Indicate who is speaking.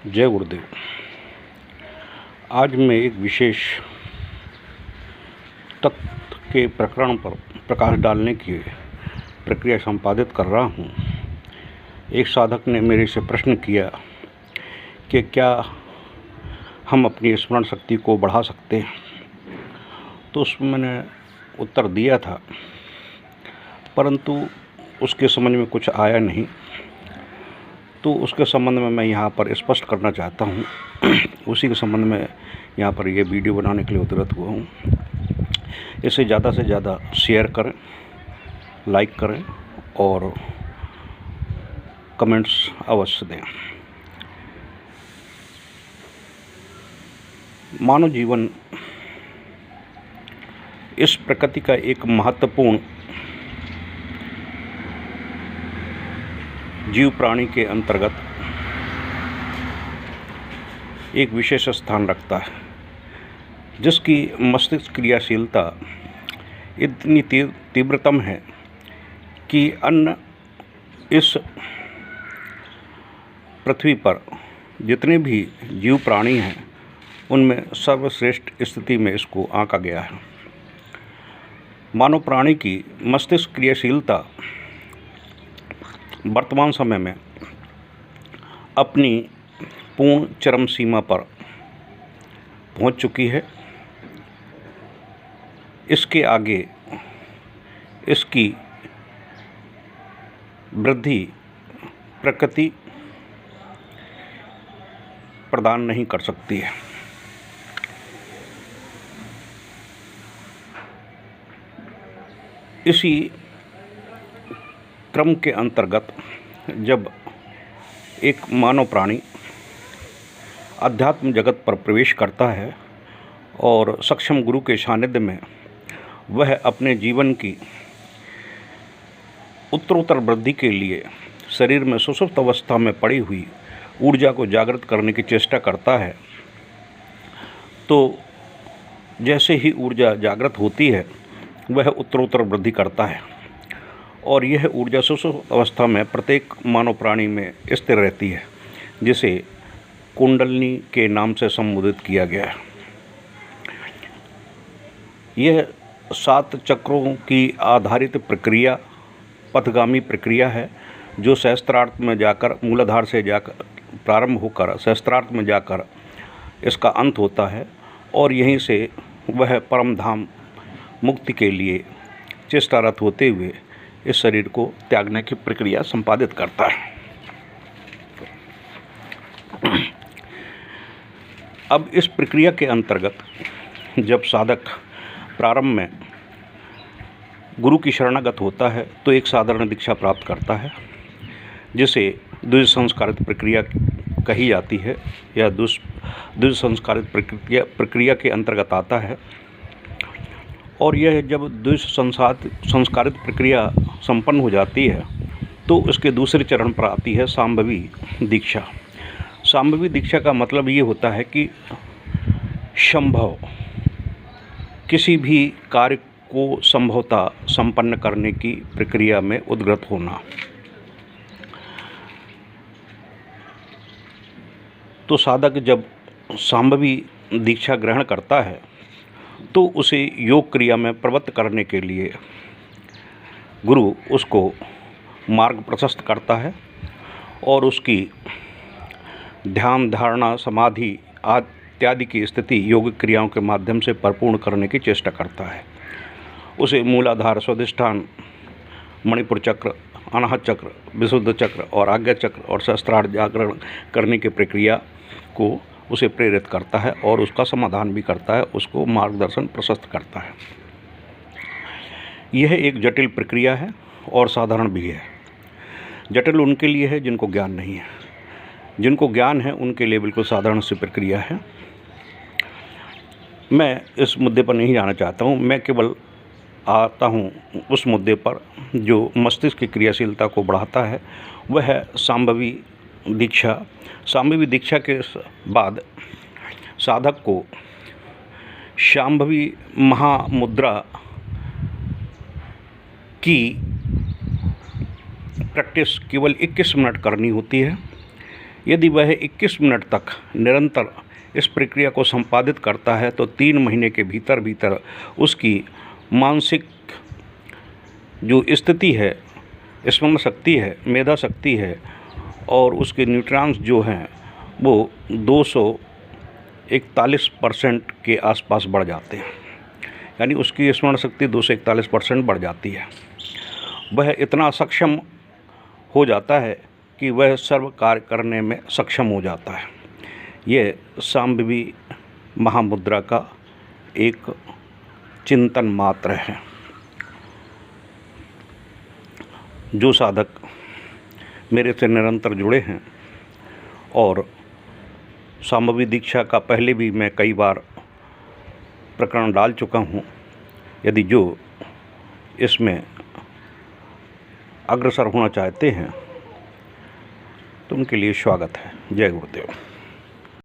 Speaker 1: जय गुरुदेव। आज मैं एक विशेष तत्व के प्रकरण पर प्रकाश डालने की प्रक्रिया संपादित कर रहा हूँ। एक साधक ने मेरे से प्रश्न किया कि क्या हम अपनी स्मरण शक्ति को बढ़ा सकते हैं, तो उसमें मैंने उत्तर दिया था, परंतु उसके समझ में कुछ आया नहीं। तो उसके संबंध में मैं यहाँ पर स्पष्ट करना चाहता हूँ। उसी के संबंध में यहाँ पर ये वीडियो बनाने के लिए उद्धृत हुआ हूँ। इसे ज़्यादा से ज़्यादा शेयर करें, लाइक करें और कमेंट्स अवश्य दें। मानव जीवन इस प्रकृति का एक महत्वपूर्ण जीव प्राणी के अंतर्गत एक विशेष स्थान रखता है, जिसकी मस्तिष्क क्रियाशीलता इतनी तीव्रतम है कि अन्य इस पृथ्वी पर जितने भी जीव प्राणी हैं उनमें सर्वश्रेष्ठ स्थिति में इसको आंका गया है। मानव प्राणी की मस्तिष्क क्रियाशीलता वर्तमान समय में अपनी पूर्ण चरम सीमा पर पहुंच चुकी है। इसके आगे इसकी वृद्धि प्रकृति प्रदान नहीं कर सकती है। इसी क्रम के अंतर्गत जब एक मानव प्राणी अध्यात्म जगत पर प्रवेश करता है और सक्षम गुरु के सानिध्य में वह अपने जीवन की उत्तरोत्तर वृद्धि के लिए शरीर में सुषुप्त अवस्था में पड़ी हुई ऊर्जा को जागृत करने की चेष्टा करता है, तो जैसे ही ऊर्जा जागृत होती है वह उत्तरोत्तर वृद्धि करता है और यह ऊर्जा सुषुप्त अवस्था में प्रत्येक मानव प्राणी में स्थिर रहती है, जिसे कुंडलिनी के नाम से संबोधित किया गया है। यह 7 चक्रों की आधारित प्रक्रिया पथगामी प्रक्रिया है, जो सहस्त्रार्थ में जाकर मूलाधार से जाकर प्रारंभ होकर सहस्त्रार्थ में जाकर इसका अंत होता है और यहीं से वह परम धाम मुक्ति के लिए चेष्टारत होते हुए इस शरीर को त्यागने की प्रक्रिया संपादित करता है। अब इस प्रक्रिया के अंतर्गत जब साधक प्रारंभ में गुरु की शरणागत होता है तो एक साधारण दीक्षा प्राप्त करता है, जिसे द्विज संस्कारित प्रक्रिया कही जाती है या द्विज संस्कारित प्रक्रिया के अंतर्गत आता है। और यह जब द्विज संस्कारित प्रक्रिया संपन्न हो जाती है तो उसके दूसरे चरण पर आती है सांभवी दीक्षा। सांभवी दीक्षा का मतलब ये होता है कि संभव किसी भी कार्य को संभवतः संपन्न करने की प्रक्रिया में उद्गत होना। तो साधक जब सांभवी दीक्षा ग्रहण करता है तो उसे योग क्रिया में प्रवृत्त करने के लिए गुरु उसको मार्ग प्रशस्त करता है और उसकी ध्यान धारणा समाधि इत्यादि की स्थिति योग क्रियाओं के माध्यम से परिपूर्ण करने की चेष्टा करता है। उसे मूलाधार, स्वाधिष्ठान, मणिपुर चक्र, अनाहत चक्र, विशुद्ध चक्र और आज्ञा चक्र और सहस्त्रार्थ जागरण करने की प्रक्रिया को उसे प्रेरित करता है और उसका समाधान भी करता है, उसको मार्गदर्शन प्रशस्त करता है। यह एक जटिल प्रक्रिया है और साधारण भी है। जटिल उनके लिए है जिनको ज्ञान नहीं है, जिनको ज्ञान है उनके लिए बिल्कुल साधारण सी प्रक्रिया है। मैं इस मुद्दे पर नहीं जाना चाहता हूँ, मैं केवल आता हूँ उस मुद्दे पर जो मस्तिष्क की क्रियाशीलता को बढ़ाता है, वह है सांभवी दीक्षा। सांभवी दीक्षा के बाद साधक को शांभवी महामुद्रा की प्रैक्टिस केवल 21 मिनट करनी होती है। यदि वह 21 मिनट तक निरंतर इस प्रक्रिया को संपादित करता है तो 3 महीने के भीतर भीतर उसकी मानसिक जो स्थिति है, स्मरण शक्ति है, मेधा शक्ति है और उसके न्यूट्रॉन्स जो हैं वो 241% के आसपास बढ़ जाते हैं। यानी उसकी स्मरण शक्ति 241% बढ़ जाती है। वह इतना सक्षम हो जाता है कि वह सर्व कार्य करने में सक्षम हो जाता है। ये शांभवी महामुद्रा का एक चिंतन मात्र है। जो साधक मेरे से निरंतर जुड़े हैं और शांभवी दीक्षा का पहले भी मैं कई बार प्रकरण डाल चुका हूँ, यदि जो इसमें अग्रसर होना चाहते हैं तो उनके लिए स्वागत है। जय गुरुदेव।